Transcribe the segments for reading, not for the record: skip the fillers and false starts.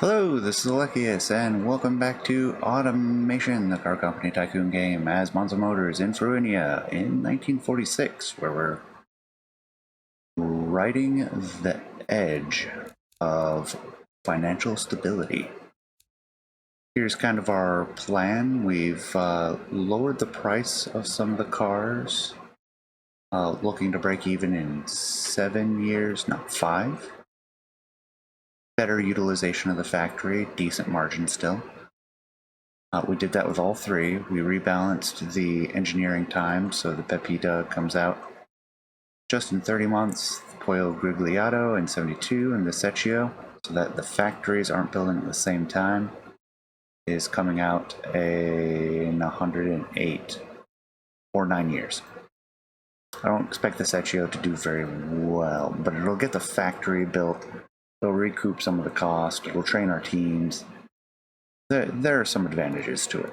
Hello, this is Alexius, and welcome back to Automation, the car company tycoon game, as Monza Motors in Fruinia in 1946, where we're riding the edge of financial stability. Here's kind of our plan. We've lowered the price of some of the cars, looking to break even in 7 years, not 5. Better utilization of the factory, decent margin still. We did that with all three. We rebalanced the engineering time so the Pepita comes out just in 30 months, the Pollo Grigliato in 72, and the Secchio, so that the factories aren't building at the same time, is coming out in 108 or 9 years. I don't expect the Secchio to do very well, but it'll get the factory built. It'll recoup some of the cost. It'll train our teams. There are some advantages to it.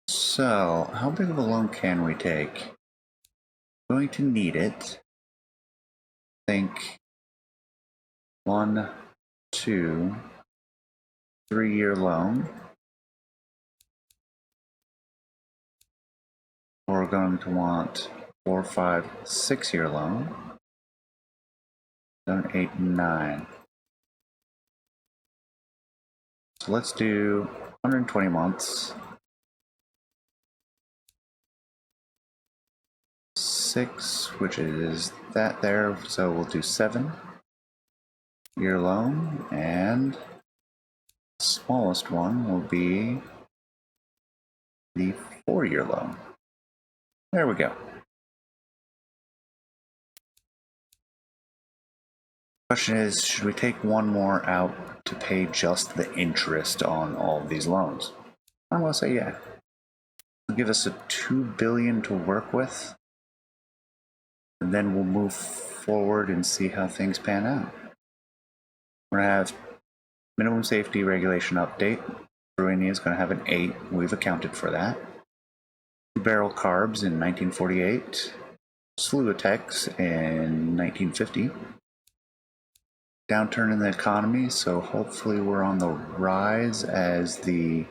So, how big of a loan can we take? Going to need it. I think 1, 2, 3-year loan. We're going to want 4, 5, 6-year loan. 7, 8, 9. So let's do 120 months. 6, which is that there, so we'll do 7-year loan, and the smallest one will be the 4-year loan. There we go. Question is, should we take one more out to pay just the interest on all of these loans? I'm going to say yeah. It'll give us a $2 billion to work with, and then we'll move forward and see how things pan out. We're going to have minimum safety regulation update. Ruini is going to have an 8. We've accounted for that. 2-barrel carbs in 1948. Slew of techs in 1950. Downturn in the economy, so hopefully we're on the rise as the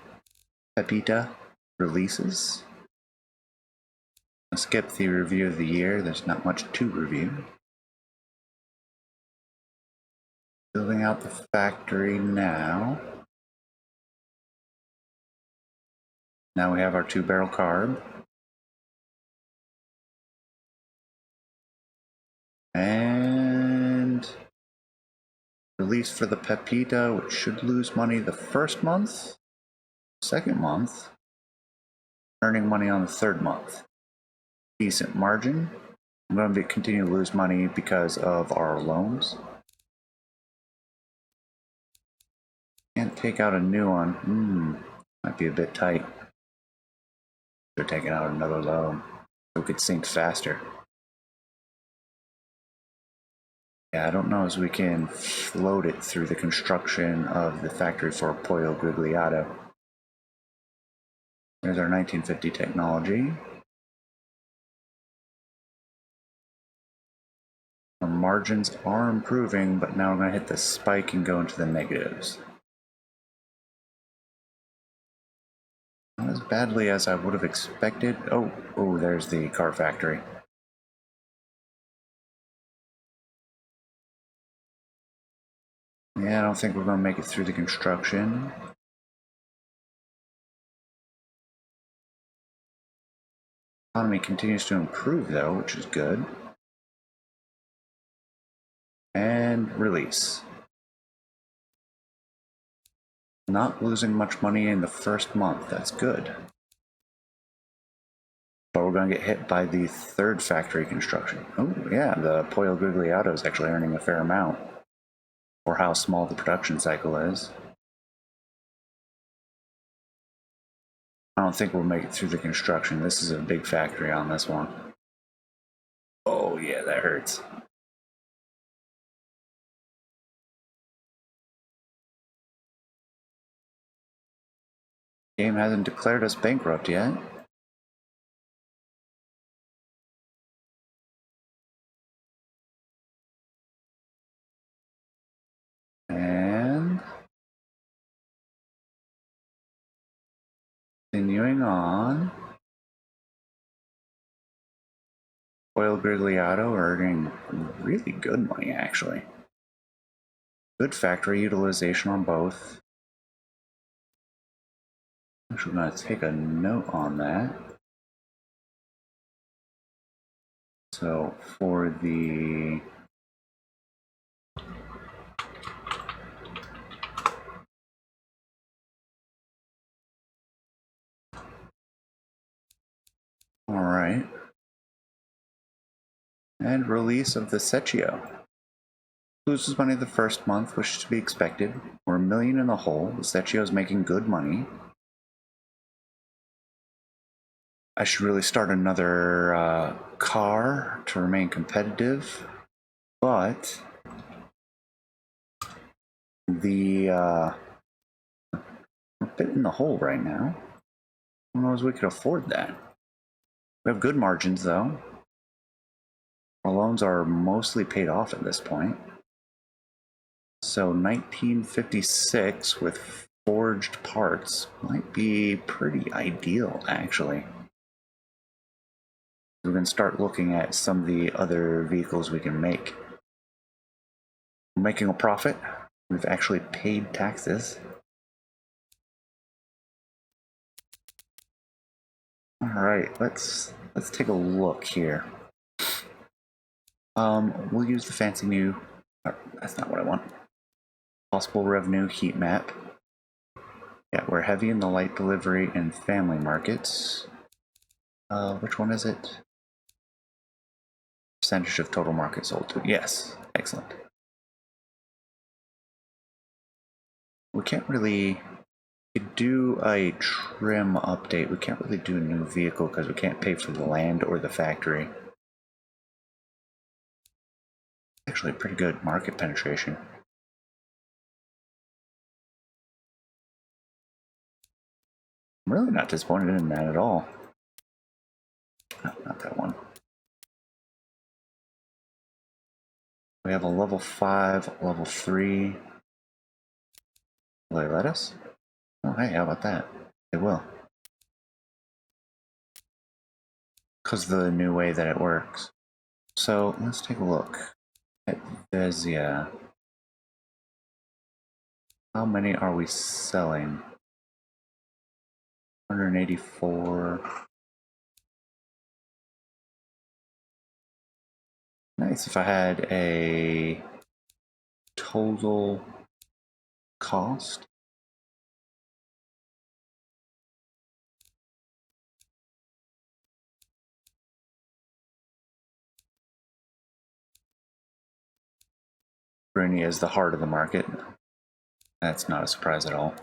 Pepita releases. I'll skip the review of the year. There's not much to review. Building out the factory now. Now we have our 2-barrel carb. And release for the Pepita, which should lose money the first month. Second month, earning money on the third month. Decent margin. I'm going to continue to lose money because of our loans. Can't take out a new one. Might be a bit tight. They're taking out another loan so we could sink faster. Yeah, I don't know as we can float it through the construction of the factory for Pollo Grigliato. There's our 1950 technology. Our margins are improving, but now we're going to hit the spike and go into the negatives. Not as badly as I would have expected. Oh, there's the car factory. Yeah, I don't think we're going to make it through the construction. Economy continues to improve though, which is good. And release. Not losing much money in the first month, that's good. But we're going to get hit by the third factory construction. Oh yeah, the Pollo Grigliato is actually earning a fair amount for how small the production cycle is. I don't think we'll make it through the construction. This is a big factory on this one. Oh yeah, that hurts. Game hasn't declared us bankrupt yet. Continuing on. Oil Grigliato earning really good money, actually. Good factory utilization on both. Actually, I'm going to take a note on that. So for the all right, and release of the Secchio. Loses money the first month, which is to be expected. We're $1 million in the hole. The Secchio is making good money. I should really start another car to remain competitive, but we're a bit in the hole right now. Who knows we could afford that? We have good margins though. Our loans are mostly paid off at this point. So 1956 with forged parts might be pretty ideal, actually. We can start looking at some of the other vehicles we can make. We're making a profit. We've actually paid taxes. All right, let's take a look here. We'll use the fancy new. That's not what I want. Possible revenue heat map. Yeah, we're heavy in the light delivery and family markets. Which one is it? Percentage of total market sold to. Yes, excellent. We can't really do a trim update. We can't really do a new vehicle because we can't pay for the land or the factory. Actually, pretty good market penetration. I'm really not disappointed in that at all. Oh, not that one. We have a level 5, level 3. Will they let us? Oh, hey, how about that? They will. Because of the new way that it works. So, let's take a look at Vezia. How many are we selling? 184. Nice if I had a total cost. Bruni is the heart of the market. That's not a surprise at all.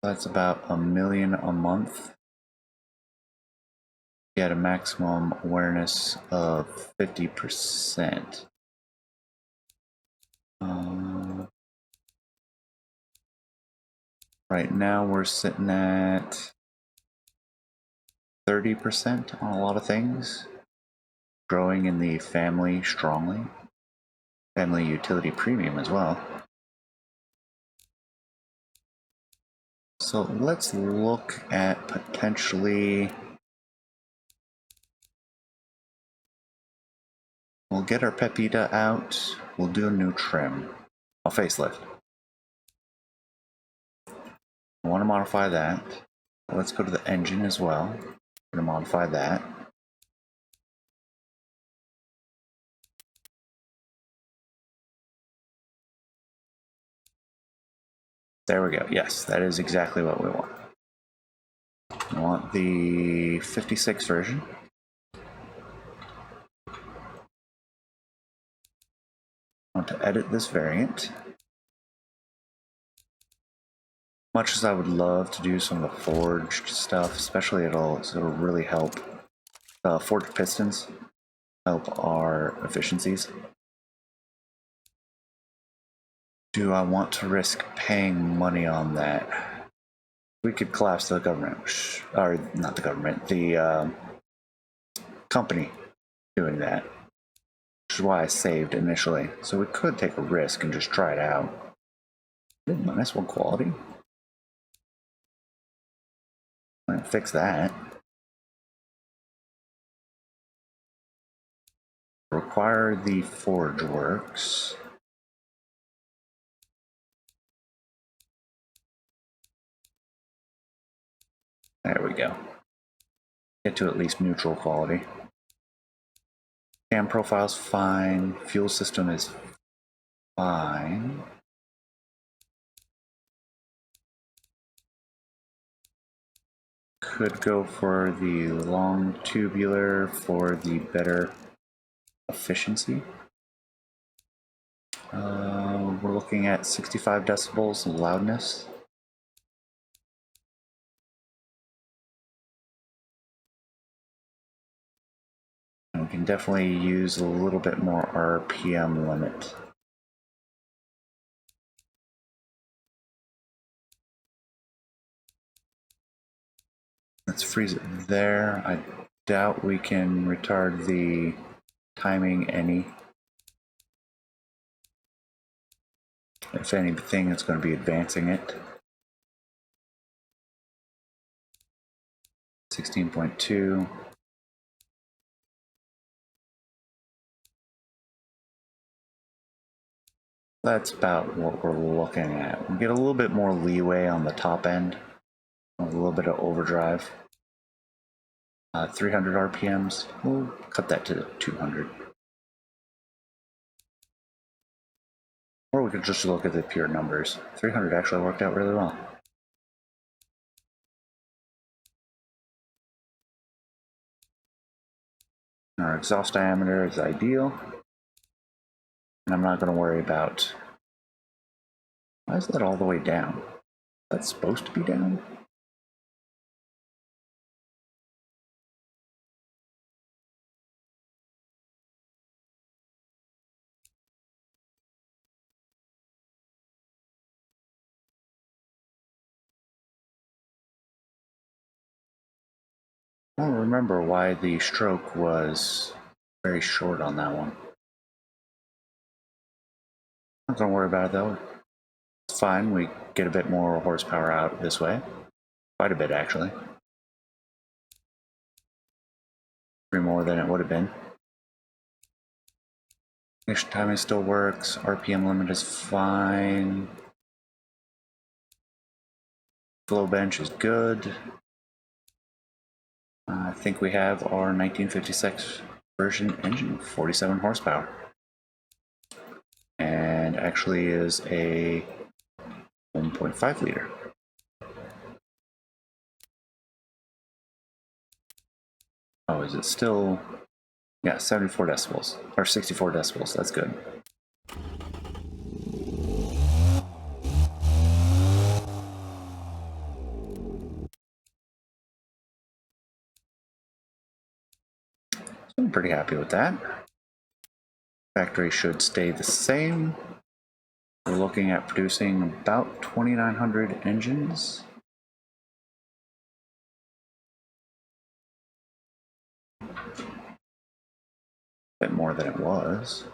That's about $1 million a month. Get a maximum awareness of 50%. Right now we're sitting at 30% on a lot of things. Growing in the family strongly. Family utility premium as well. So let's look at potentially. We'll get our Pepita out. We'll do a new trim. A facelift. I want to modify that. Let's go to the engine as well. We're going to modify that. There we go. Yes, that is exactly what we want. I want the 56 version. I want to edit this variant. Much as I would love to do some of the forged stuff, especially it'll really help forged pistons help our efficiencies. Do I want to risk paying money on that? We could collapse the government, or not the government, the company doing that, which is why I saved initially. So we could take a risk and just try it out. -1 quality. I'm gonna fix that. Require the forge works. There we go. Get to at least neutral quality. Cam profile's fine. Fuel system is fine. Could go for the long tubular for the better efficiency. We're looking at 65 decibels loudness. And we can definitely use a little bit more RPM limit. Let's freeze it there. I doubt we can retard the timing any. If anything, it's going to be advancing it. 16.2. That's about what we're looking at. We get a little bit more leeway on the top end. A little bit of overdrive. 300 RPMs. We'll cut that to 200. Or we could just look at the pure numbers. 300 actually worked out really well. Our exhaust diameter is ideal. And I'm not going to worry about... Why is that all the way down? That's supposed to be down? I don't remember why the stroke was very short on that one. Not gonna worry about it though. It's fine, we get a bit more horsepower out this way. Quite a bit actually. 3 more than it would have been. Ignition timing still works, RPM limit is fine. Flow bench is good. I think we have our 1956 version engine, 47 horsepower. And actually is a 1.5 liter. Oh, is it still? Yeah, 74 decibels, or 64 decibels, that's good. So I'm pretty happy with that. Factory should stay the same. We're looking at producing about 2,900 engines. A bit more than it was.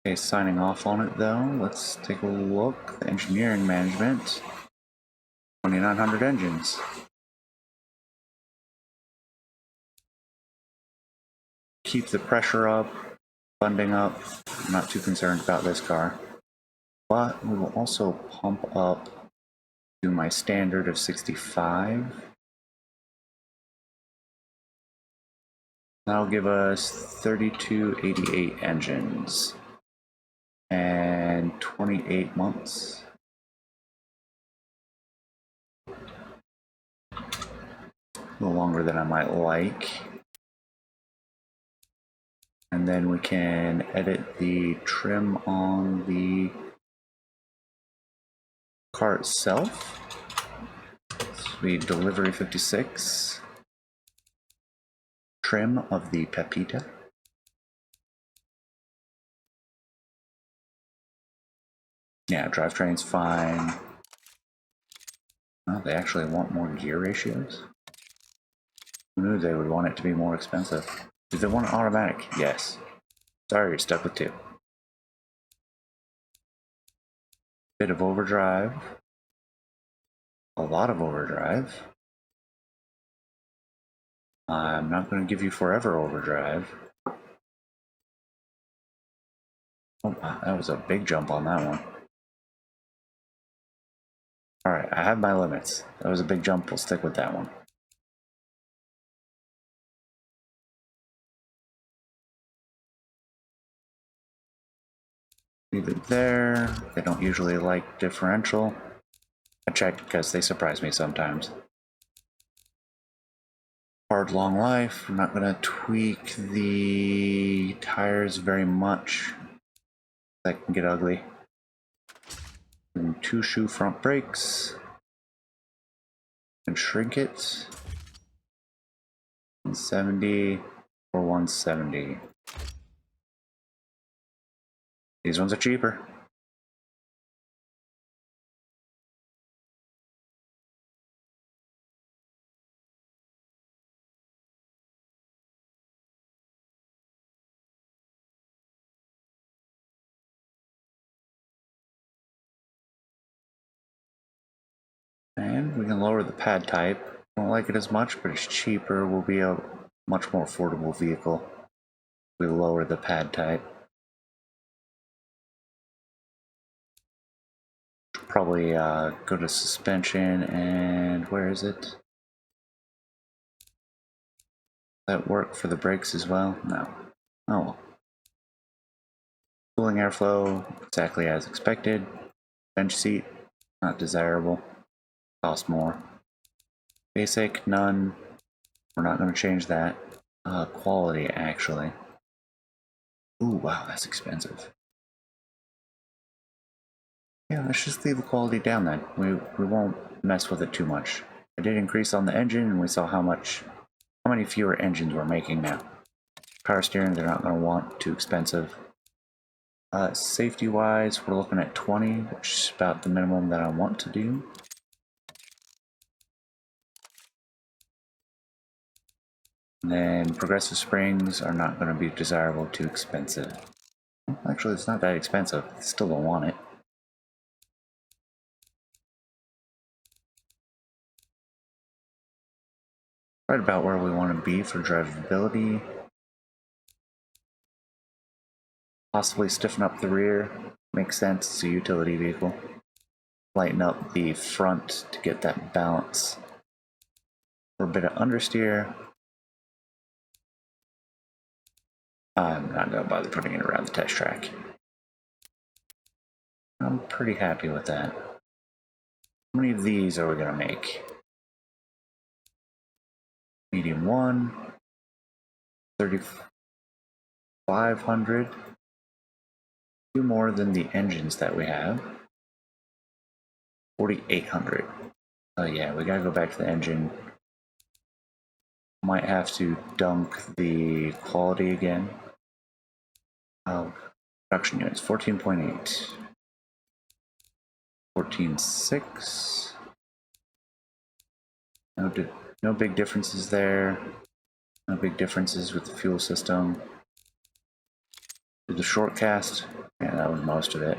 Okay, signing off on it though. Let's take a look. The engineering management. 2,900 engines. Keep the pressure up, funding up. I'm not too concerned about this car. But we will also pump up to my standard of 65. That'll give us 3288 engines and 28 months. A little longer than I might like. And then we can edit the trim on the car itself. This will be delivery 56. Trim of the Pepita. Yeah, drivetrain's fine. Oh, they actually want more gear ratios? Who knew they would want it to be more expensive? Do they want it automatic? Yes. Sorry, you're stuck with 2. Bit of overdrive. A lot of overdrive. I'm not going to give you forever overdrive. Oh, that was a big jump on that one. Alright, I have my limits. That was a big jump, we'll stick with that one. Leave it there. They don't usually like differential. I checked because they surprise me sometimes. Hard long life. I'm not going to tweak the tires very much. That can get ugly. And 2 shoe front brakes. And shrink it. 170 or 170. These ones are cheaper. And we can lower the pad type. Don't like it as much, but it's cheaper. Will be a much more affordable vehicle. We lower the pad type. Probably go to suspension and where is it? That work for the brakes as well? No. Oh well. Cooling airflow, exactly as expected. Bench seat, not desirable. Cost more. Basic, none. We're not going to change that. Quality, actually. Ooh, wow, that's expensive. Yeah, let's just leave the quality down then. We won't mess with it too much. I did increase on the engine, and we saw how many fewer engines we're making now. Power steering, they're not going to want, too expensive. Safety-wise, we're looking at 20, which is about the minimum that I want to do. And then progressive springs are not going to be desirable, too expensive. Actually, it's not that expensive. I still don't want it. Right about where we want to be for drivability. Possibly stiffen up the rear. Makes sense, it's a utility vehicle. Lighten up the front to get that balance. For a bit of understeer. I'm not going to bother putting it around the test track. I'm pretty happy with that. How many of these are we going to make? Medium 1. 3,500. 2 more than the engines that we have. 4,800. Oh yeah, we gotta go back to the engine. Might have to dunk the quality again. Oh, production units, 14.8. 14.6. No big differences there. No big differences with the fuel system. The short cast, yeah, that was most of it.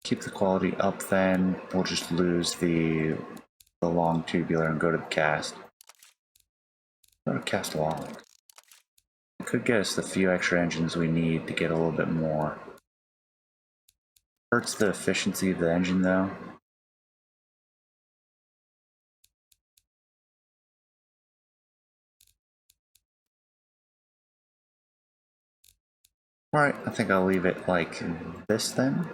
Keep the quality up then. We'll just lose the long tubular and go to the cast. Go to cast long. It could get us the few extra engines we need to get a little bit more. Hurts the efficiency of the engine though. Alright, I think I'll leave it like this then.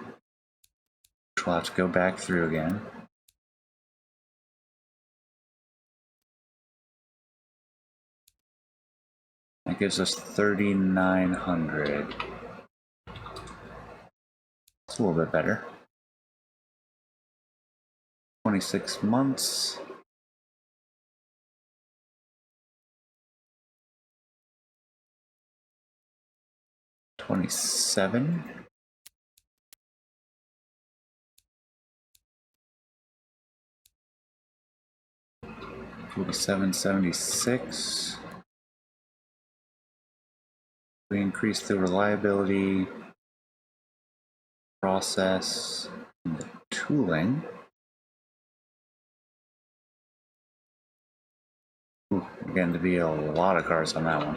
Which we'll have to go back through again. That gives us 3,900. It's a little bit better. 26 months. $27. 47.76. We increase the reliability, process, and the tooling. Ooh, again, to be a lot of cars on that one.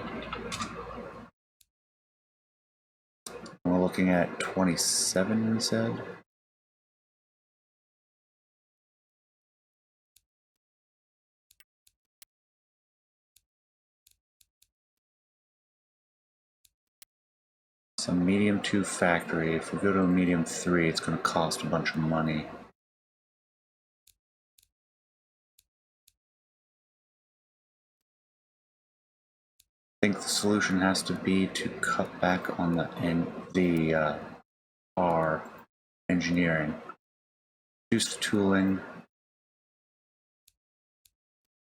We're looking at 27, we said. So medium 2 factory. If we go to a medium 3, it's going to cost a bunch of money. I think the solution has to be to cut back on the our engineering. Reduce the tooling.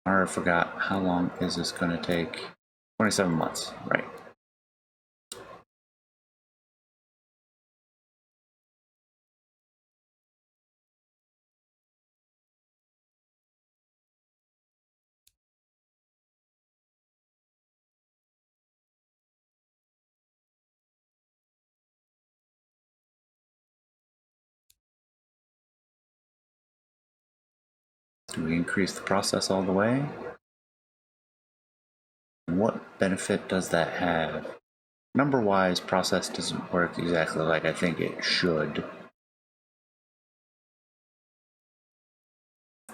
I already forgot how long is this going to take. 27 months, right? Do we increase the process all the way? What benefit does that have? Number-wise, process doesn't work exactly like I think it should.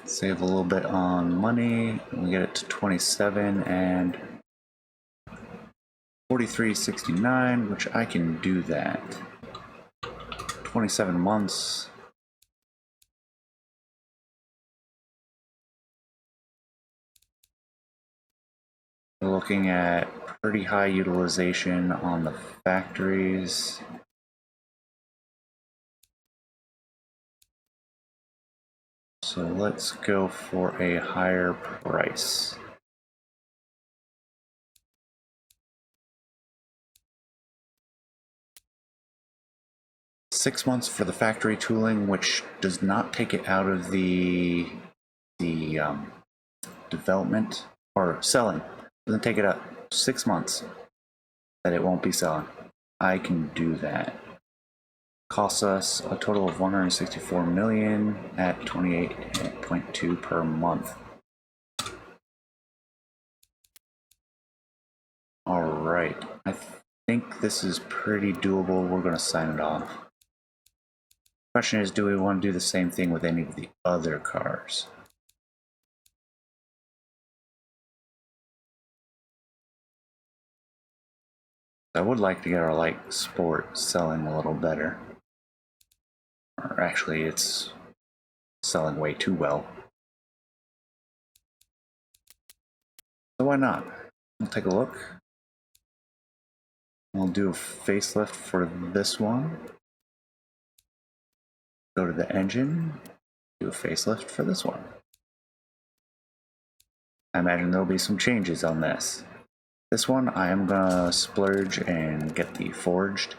Save a little bit on money. We get it to 27 and 43.69, which I can do that. 27 months. We're looking at pretty high utilization on the factories. So let's go for a higher price. Six months for the factory tooling, which does not take it out of the development or selling. Doesn't take it up. 6 months that it won't be selling. I can do that. Costs us a total of 164 million at 28.2 per month. All right, I think this is pretty doable. We're going to sign it off. Question is, do we want to do the same thing with any of the other cars? I would like to get our light sport selling a little better. Or actually, it's selling way too well. So why not? We'll take a look. We'll do a facelift for this one. Go to the engine, do a facelift for this one. I imagine there'll be some changes on this. This one, I am gonna splurge and get the forged.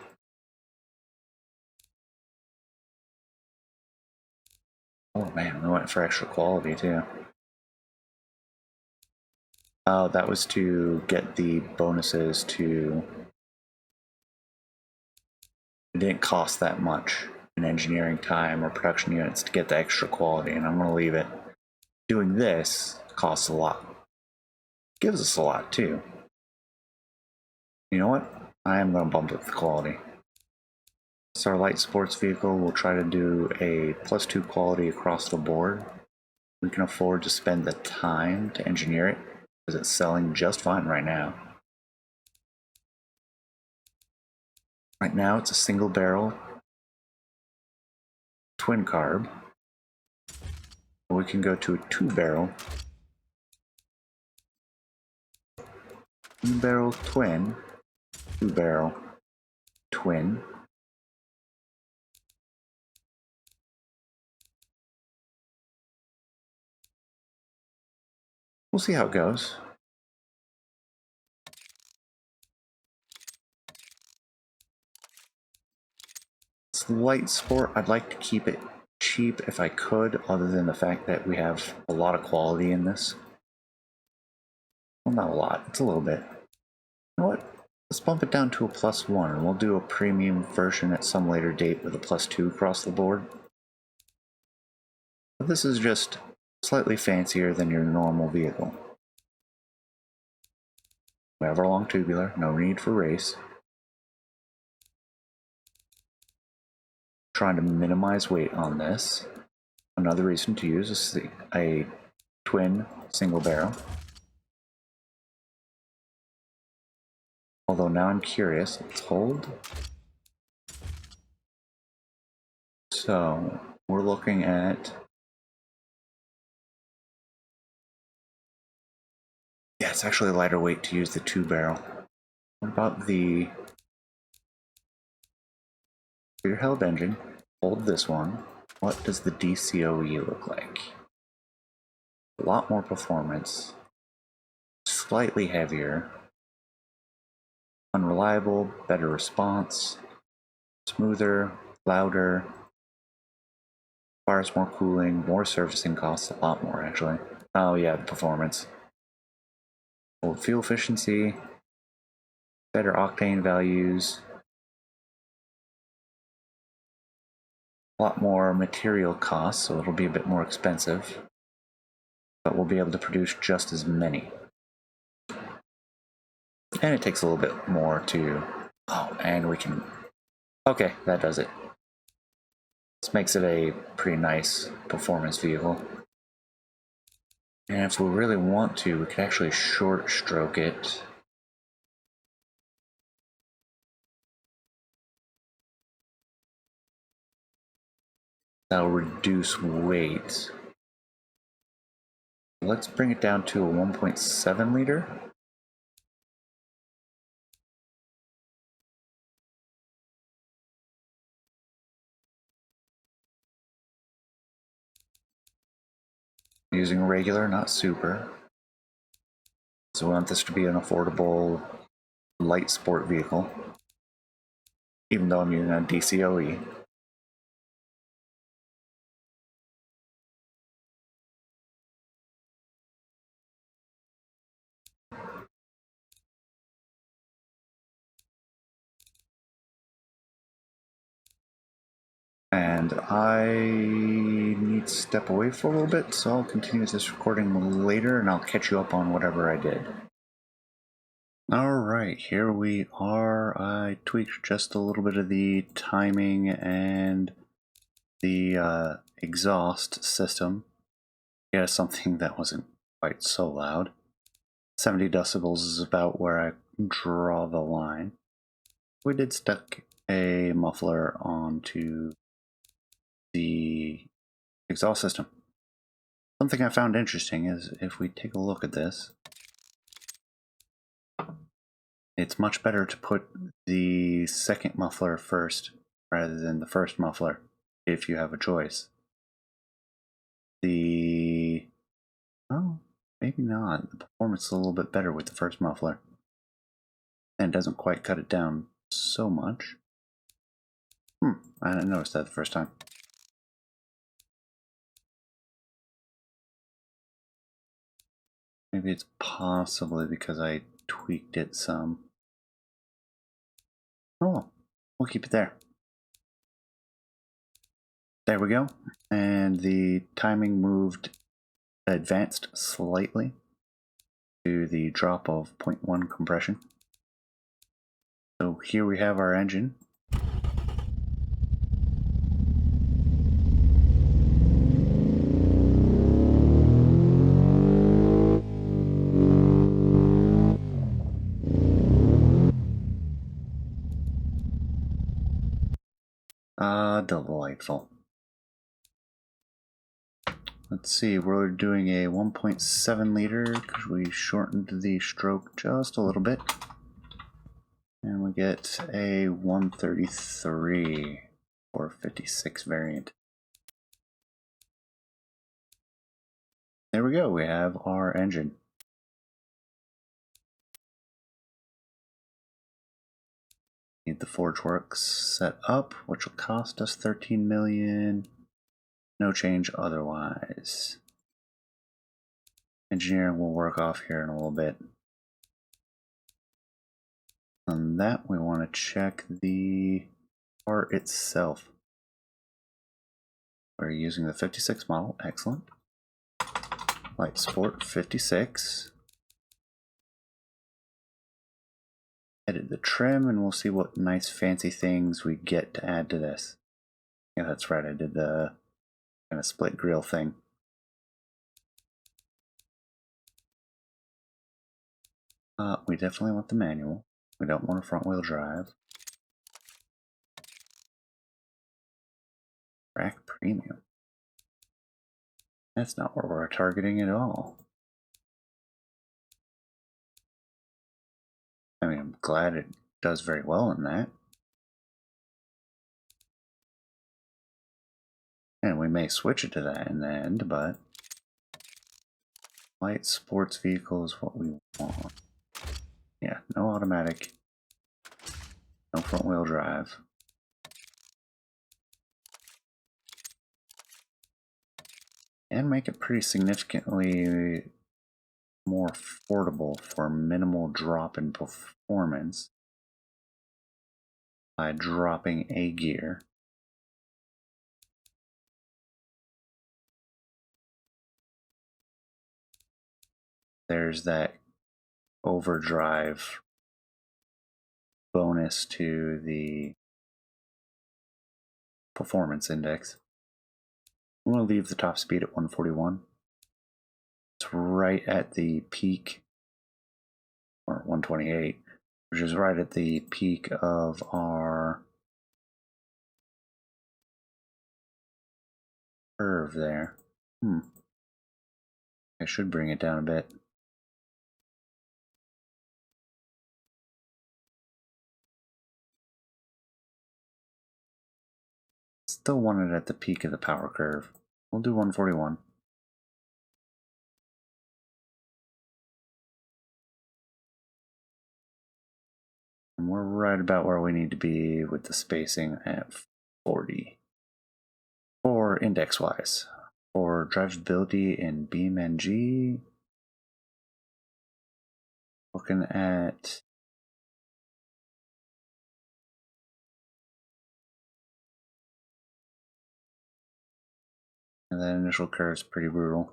Oh man, we went for extra quality too. That was to get the bonuses to... It didn't cost that much in engineering time or production units to get the extra quality, and I'm gonna leave it. Doing this costs a lot. Gives us a lot too. You know what? I am gonna bump up the quality. So our light sports vehicle will try to do a +2 quality across the board. We can afford to spend the time to engineer it because it's selling just fine right now. Right now it's a single barrel twin carb. We can go to a 2-barrel twin, 2-barrel twin. We'll see how it goes. It's light sport. I'd like to keep it cheap if I could, other than the fact that we have a lot of quality in this. Well, not a lot. It's a little bit. You know what? Let's bump it down to a +1, and we'll do a premium version at some later date with a +2 across the board. But this is just slightly fancier than your normal vehicle. We have our long tubular, no need for race. Trying to minimize weight on this. Another reason to use a twin single barrel. Although now I'm curious, let's hold. So we're looking at, yeah, it's actually lighter weight to use the 2-barrel. What about the rear held engine? Hold this one. What does the DCOE look like? A lot more performance, slightly heavier, unreliable, better response, smoother, louder, requires more cooling, more servicing costs, a lot more actually. Oh yeah, the performance. Old fuel efficiency, better octane values, a lot more material costs, so it'll be a bit more expensive, but we'll be able to produce just as many. And it takes a little bit more to, oh, and we can, okay, that does it. This makes it a pretty nice performance vehicle. And if we really want to, we could actually short stroke it. That'll reduce weight. Let's bring it down to a 1.7 liter. Using regular, not super. So we want this to be an affordable light sport vehicle, even though I'm using a DCOE. And I need to step away for a little bit, so I'll continue this recording later and I'll catch you up on whatever I did. Alright, here we are. I tweaked just a little bit of the timing and the exhaust system. Yeah, something that wasn't quite so loud. 70 decibels is about where I draw the line. We did stuck a muffler onto the exhaust system. Something I found interesting is if we take a look at this, it's much better to put the second muffler first rather than the first muffler if you have a choice. Oh, maybe not. The performance is a little bit better with the first muffler. And it doesn't quite cut it down so much. I didn't notice that the first time. Maybe it's possibly because I tweaked it some. Oh well, we'll keep it there. There we go. And the timing advanced slightly to the drop of 0.1 compression. So here we have our engine. Delightful. Let's see, we're doing a 1.7 liter because we shortened the stroke just a little bit. And we get a 133 or 56 variant. There we go, we have our engine. Need the Forge Works set up, which will cost us 13 million. No change otherwise. Engineering will work off here in a little bit. On that, we want to check the car itself. We're using the 56 model. Excellent. Light Sport 56. Edit the trim and we'll see what nice fancy things we get to add to this. Yeah, that's right. I did the kind of split grille thing. We definitely want the manual. We don't want a front wheel drive. Rack premium. That's not what we're targeting at all. I mean, I'm glad it does very well in that. And we may switch it to that in the end, but light sports vehicle is what we want. Yeah, no automatic, no front wheel drive. And make it pretty significantly more affordable for minimal drop in performance by dropping a gear. There's that overdrive bonus to the performance index. I'm going to leave the top speed at 141. It's right at the peak, or 128, which is right at the peak of our curve there. I should bring it down a bit. Still want it at the peak of the power curve. We'll do 141. And we're right about where we need to be with the spacing at 40. For index-wise, for drivability in BeamNG, looking at and that initial curve is pretty brutal.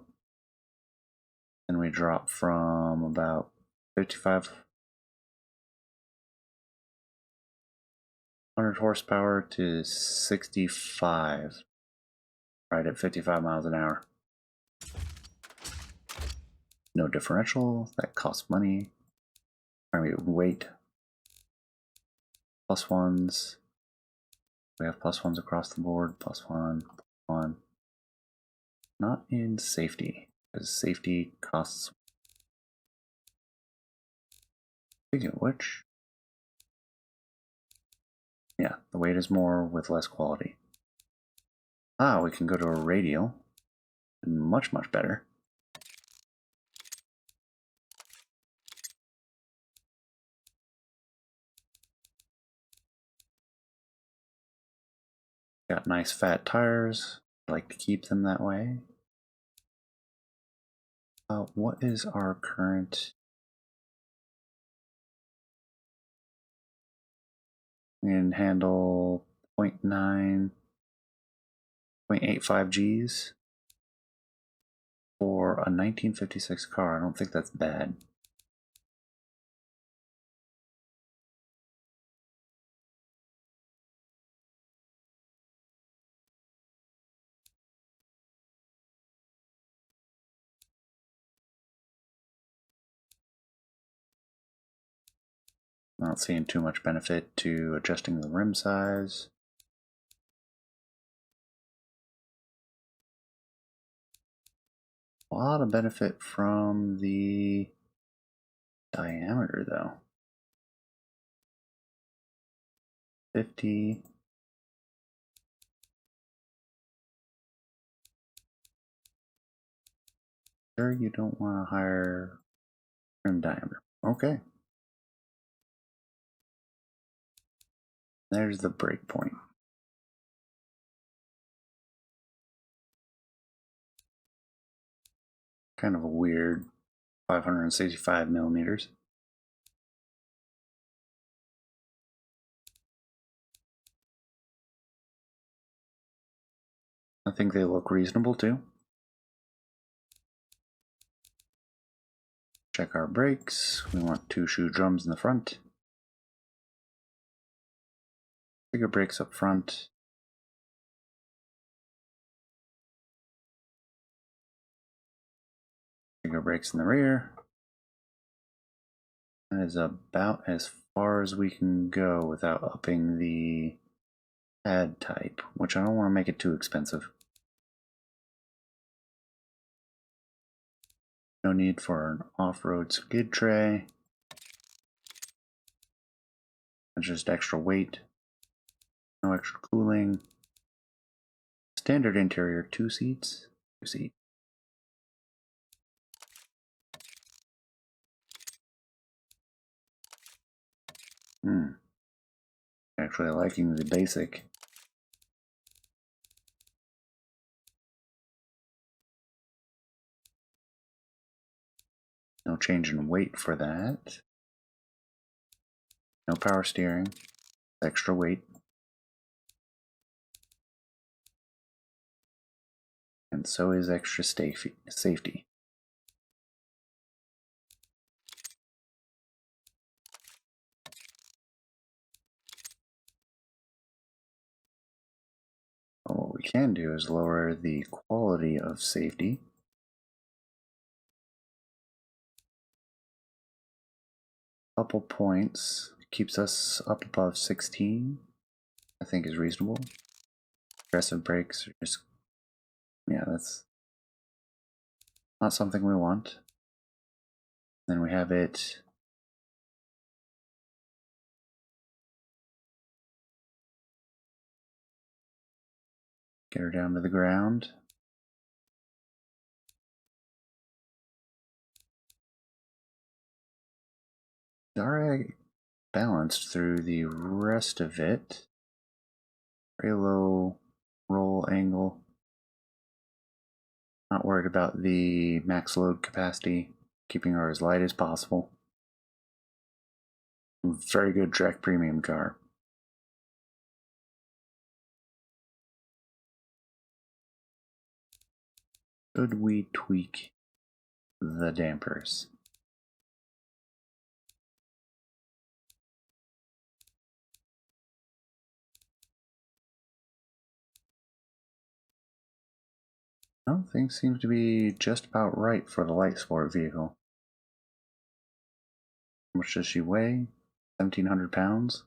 Then we drop from about 5,500 horsepower to 65, right at 55 miles an hour. No differential, that costs money. I mean, weight. Plus ones. We have plus ones across the board. Plus one, plus one. Not in safety, because safety costs. Speaking of which, yeah, the weight is more with less quality. We can go to a radial. Much, much better. Got nice fat tires. I like to keep them that way. What is our current? We can handle 0.9, 0.85 Gs for a 1956 car. I don't think that's bad. Not seeing too much benefit to adjusting the rim size. A lot of benefit from the diameter though. 50. Sure, you don't want a higher rim diameter. Okay. There's the break point. Kind of a weird 565 millimeters. I think they look reasonable too. Check our brakes. We want 2 shoe drums in the front. Bigger brakes up front. Bigger brakes in the rear. That is about as far as we can go without upping the pad type, which I don't want to make it too expensive. No need for an off-road skid tray. It's just extra weight. No extra cooling. Standard interior, 2 seats. 2 seat. Actually liking the basic. No change in weight for that. No power steering. Extra weight. And so is extra safety. Well, what we can do is lower the quality of safety. Couple points keeps us up above 16. I think is reasonable. Aggressive brakes are just, yeah, that's not something we want. Then we have it get her down to the ground. Alright, balanced through the rest of it. Very low roll angle. Not worried about the max load capacity, keeping her as light as possible. Very good Trek premium car. Could we tweak the dampers? No, things seem to be just about right for the light sport vehicle. How much does she weigh? 1,700 pounds?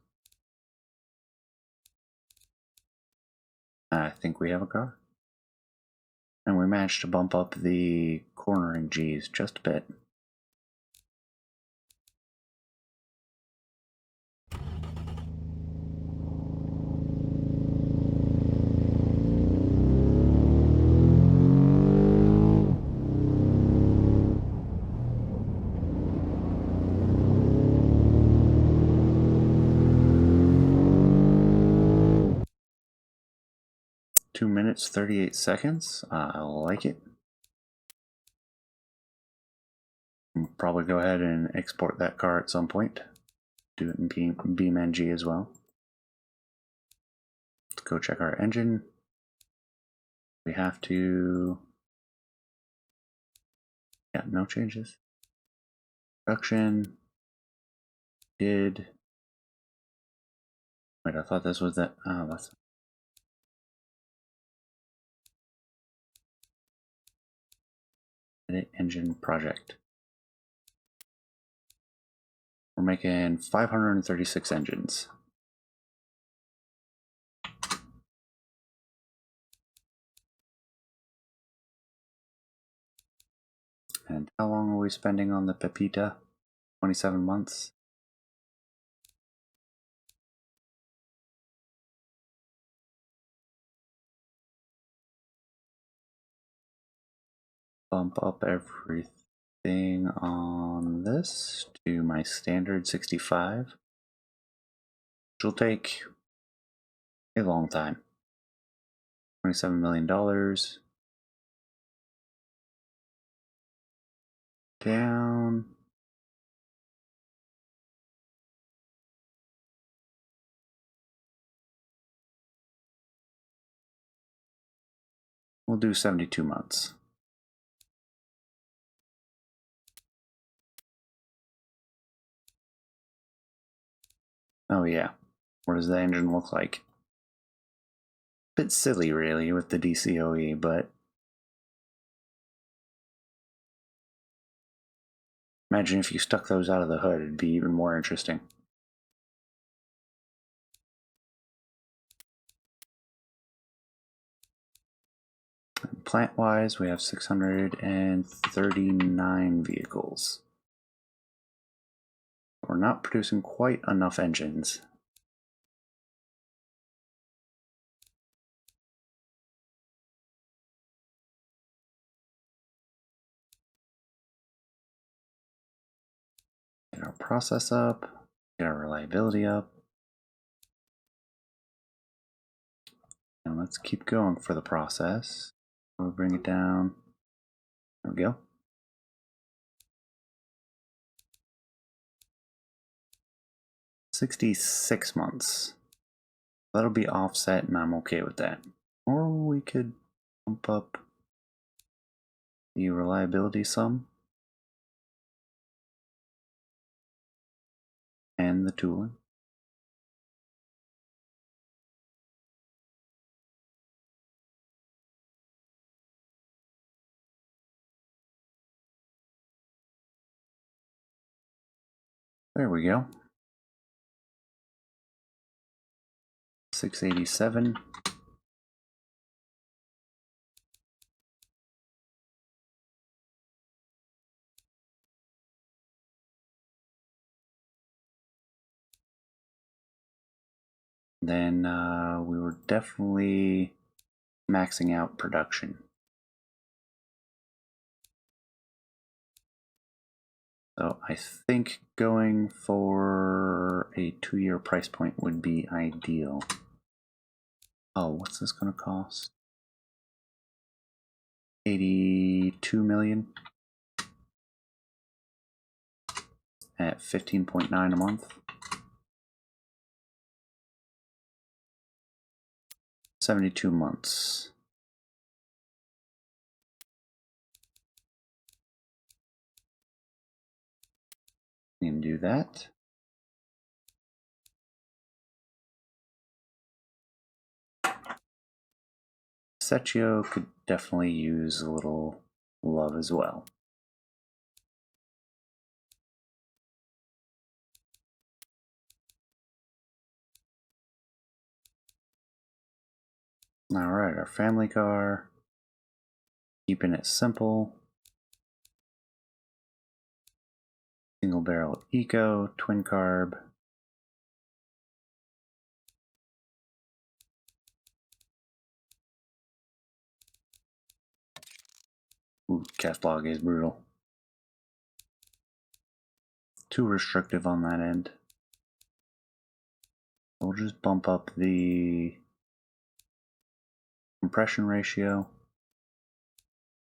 I think we have a car. And we managed to bump up the cornering G's just a bit. Two minutes, 38 seconds. I like it. We'll probably go ahead and export that car at some point. Do it in BeamNG as well. Let's go check our engine. We have to... Yeah, no changes. Production. Did... Wait, I thought this was that... Oh, that's... Edit engine project. We're making 536 engines. And how long are we spending on the Pepita? 27 months. Bump up everything on this to my standard 65, which will take a long time. $27 million. Down. We'll do 72 months. Oh yeah, what does the engine look like? Bit silly really with the DCOE, but imagine if you stuck those out of the hood, it'd be even more interesting. Plant-wise, we have 639 vehicles. We're not producing quite enough engines. Get our process up, get our reliability up. And let's keep going for the process. We'll bring it down. There we go. 66 months. That'll be offset and I'm okay with that. Or we could bump up the reliability some. And the tooling. There we go. 687. Then we were definitely maxing out production. So I think going for a 2-year price point would be ideal. Oh, what's this going to cost? 82 million at 15.9 a month. 72 months. We can do that. Secchio could definitely use a little love as well. Alright, our family car. Keeping it simple. Single barrel eco, twin carb. Ooh, cast log is brutal. Too restrictive on that end. We'll just bump up the compression ratio.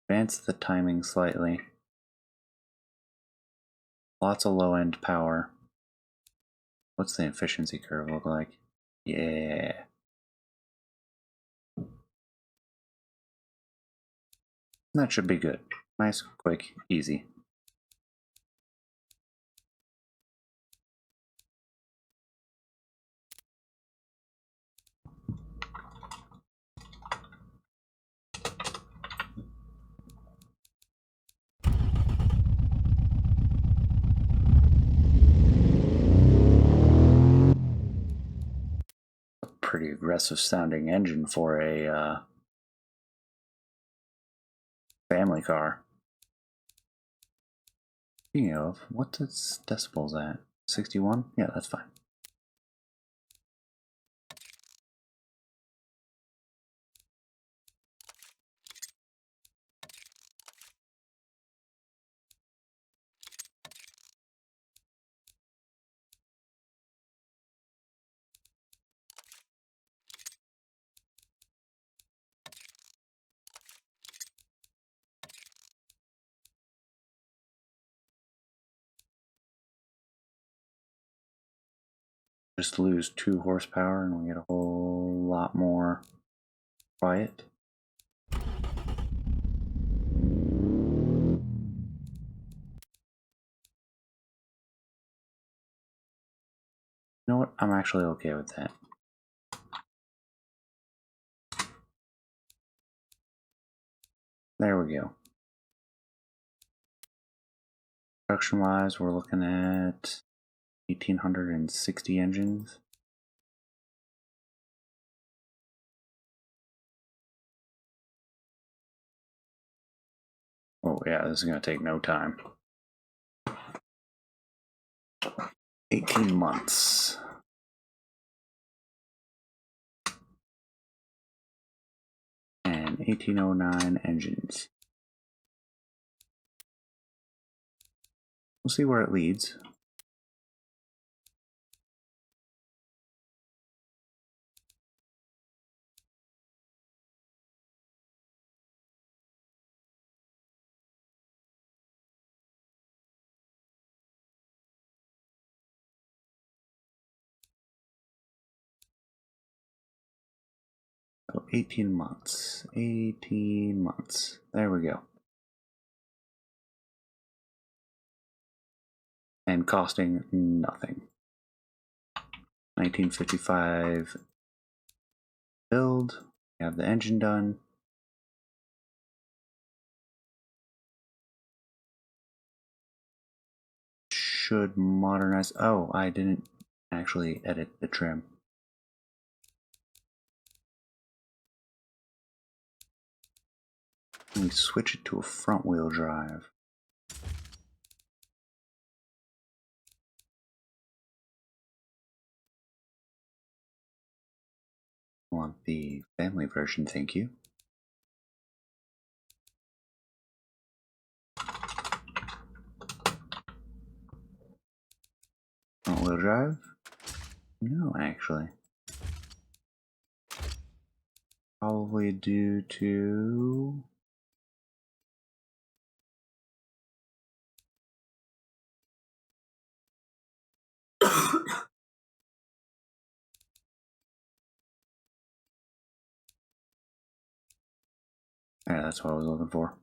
Advance the timing slightly. Lots of low end power. What's the efficiency curve look like? Yeah. That should be good. Nice, quick, easy. A pretty aggressive sounding engine for a family car. Speaking of, what's its decibels at? 61? Yeah, that's fine. Just lose 2 horsepower and we get a whole lot more quiet. know what? I'm actually okay with that. There we go. Production-wise, we're looking at 1,860 engines. Oh yeah, this is going to take no time. 18 months. And 1809 engines. We'll see where it leads. So 18 months. 18 months. There we go. And costing nothing. 1955 build. We have the engine done. Should modernize. Oh, I didn't actually edit the trim. Let me switch it to a front wheel drive. I want the family version, thank you. Front wheel drive? No, actually. Probably due to... Yeah, that's what I was looking for.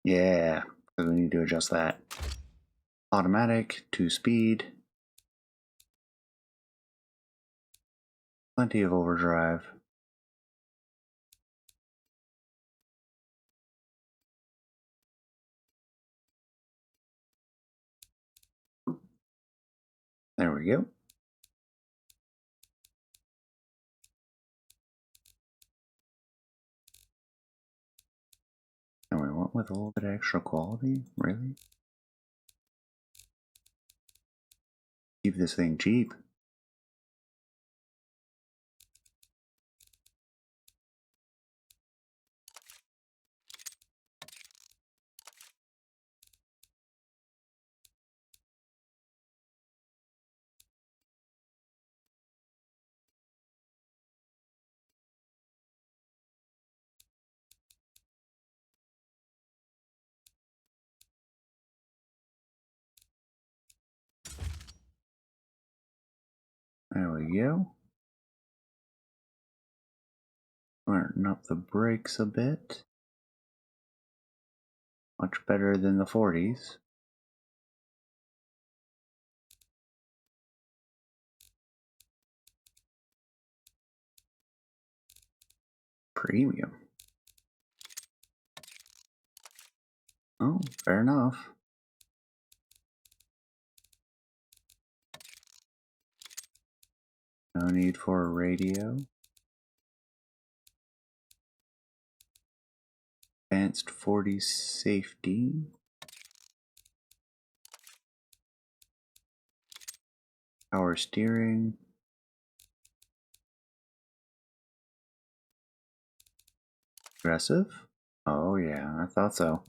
Yeah, because we need to adjust that. Automatic, 2-speed. Plenty of overdrive. There we go. And we went with a little bit of extra quality? Really? Keep this thing cheap. There we go. Turn up the brakes a bit. Much better than the 40s. Premium. Oh, fair enough. No need for a radio. Advanced 40 safety. Power steering. Aggressive? Oh yeah, I thought so.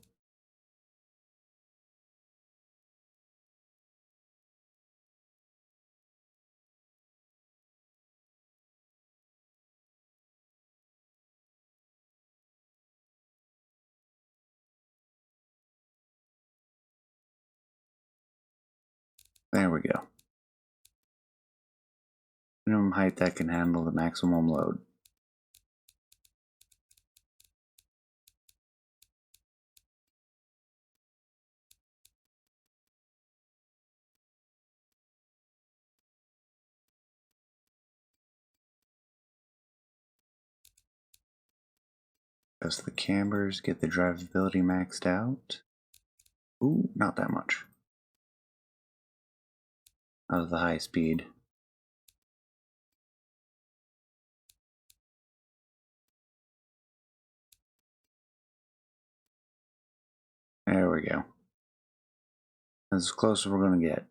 There we go. Minimum height that can handle the maximum load. Adjust the cambers, get the drivability maxed out. Ooh, not that much. Out of the high speed. There we go. That's as close as we're going to get.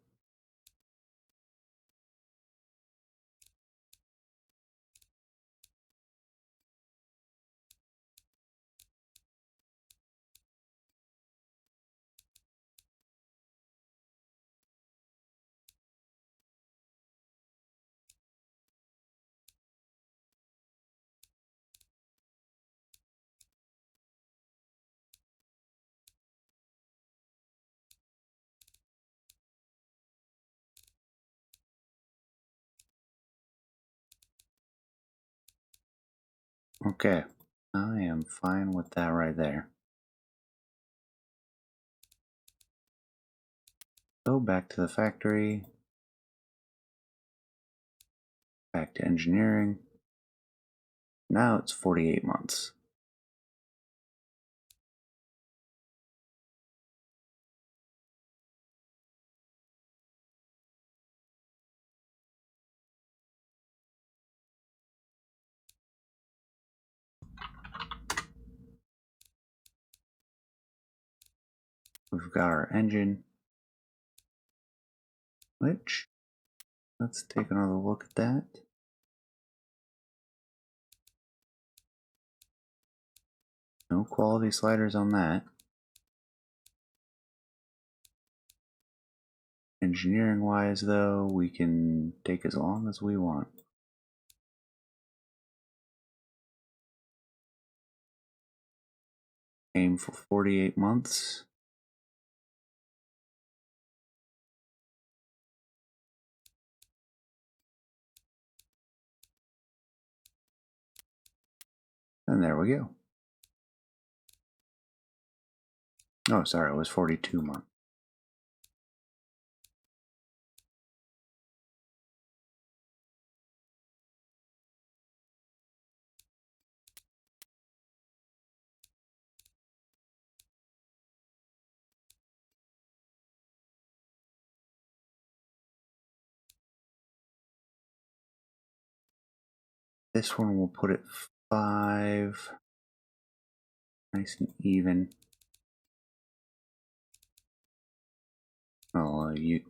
Okay, I am fine with that right there. So back to the factory. Back to engineering. Now it's 48 months. We've got our engine, which, let's take another look at that. No quality sliders on that. Engineering wise though, we can take as long as we want. Aim for 48 months. And there we go. Oh, sorry, it was 42 months. This one we'll put it 5. Nice and even. Oh, you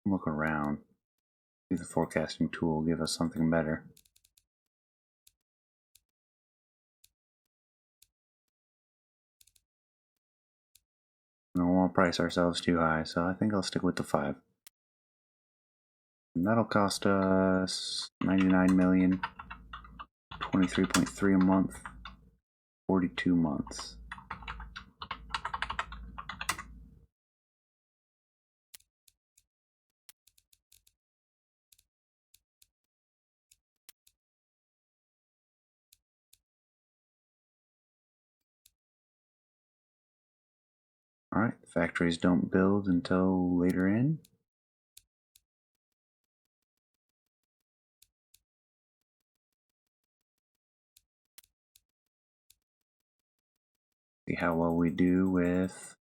look around. Maybe the forecasting tool will give us something better. We don't want to price ourselves too high, so I think I'll stick with the 5. And that'll cost us 99 million, 23.3 a month, 42 months. Alright, factories don't build until later in. See how well we do with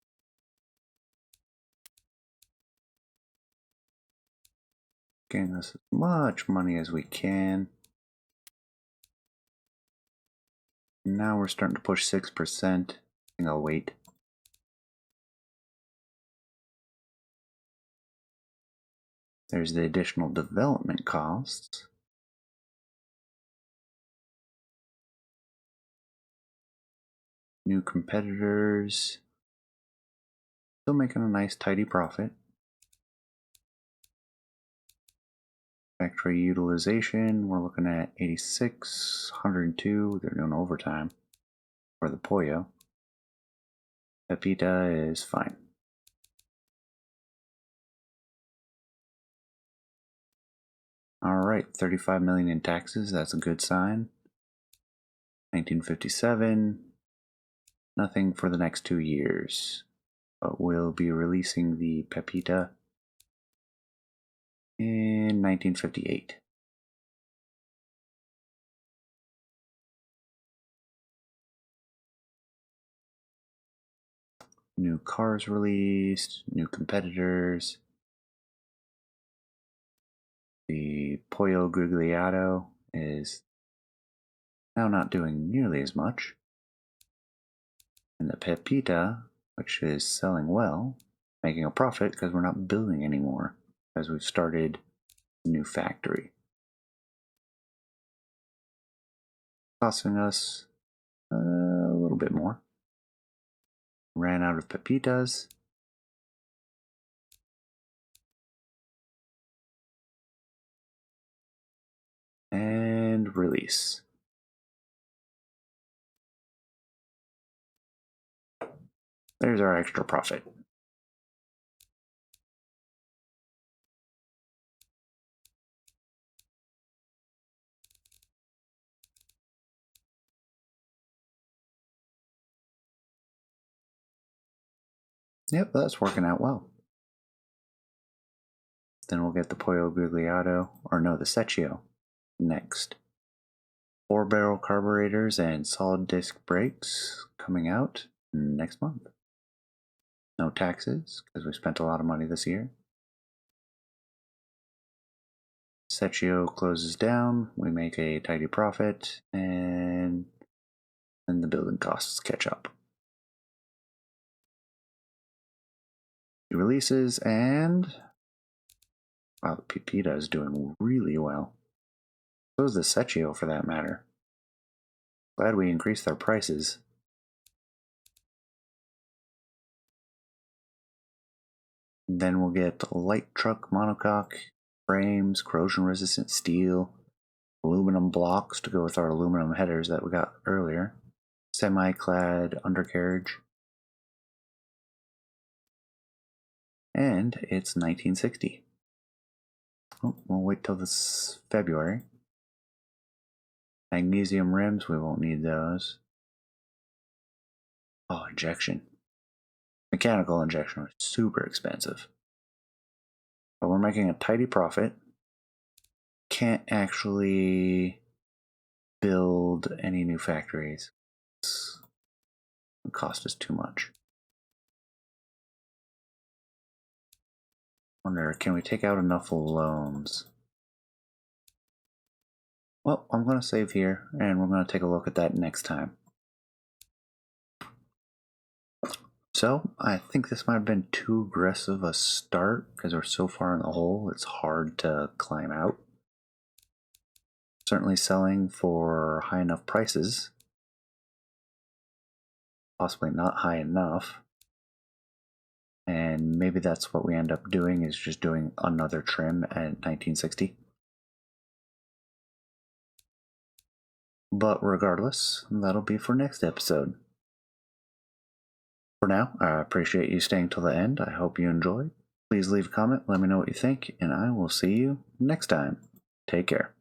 getting us as much money as we can. Now we're starting to push 6%. I think I'll wait. There's the additional development costs. New competitors. Still making a nice tidy profit. Factory utilization, we're looking at 86, 102. They're doing overtime for the Pollo. Pepita is fine. Alright, 35 million in taxes, that's a good sign. 1957, nothing for the next 2 years. But we'll be releasing the Pepita in 1958. New cars released, new competitors. The Pollo Grigliato is now not doing nearly as much. And the Pepita, which is selling well, making a profit because we're not building anymore, as we've started a new factory. Costing us a little bit more. Ran out of Pepitas. And release. There's our extra profit. Yep, that's working out well. Then we'll get the Pollo Grigliato, or no, the Secchio, next. 4-barrel carburetors and solid disc brakes coming out next month. No taxes, because we spent a lot of money this year. Secchio closes down, we make a tidy profit, and then the building costs catch up. It releases, and wow, the Pepita is doing really well. So is the Secchio, for that matter. Glad we increased their prices. Then we'll get light truck monocoque frames, corrosion resistant steel, aluminum blocks to go with our aluminum headers that we got earlier, semi-clad undercarriage, and it's 1960. Oh, we'll wait till this February. Magnesium rims, we won't need those. Oh, injection. Mechanical injection was super expensive. But we're making a tidy profit. Can't actually build any new factories. It cost us too much. Wonder, can we take out enough loans? Well, I'm going to save here, and we're going to take a look at that next time. So, I think this might have been too aggressive a start, because we're so far in the hole, it's hard to climb out. Certainly selling for high enough prices. Possibly not high enough. And maybe that's what we end up doing, is just doing another trim at 1960. But regardless, that'll be for next episode. For now, I appreciate you staying till the end. I hope you enjoyed. Please leave a comment, let me know what you think, and I will see you next time. Take care.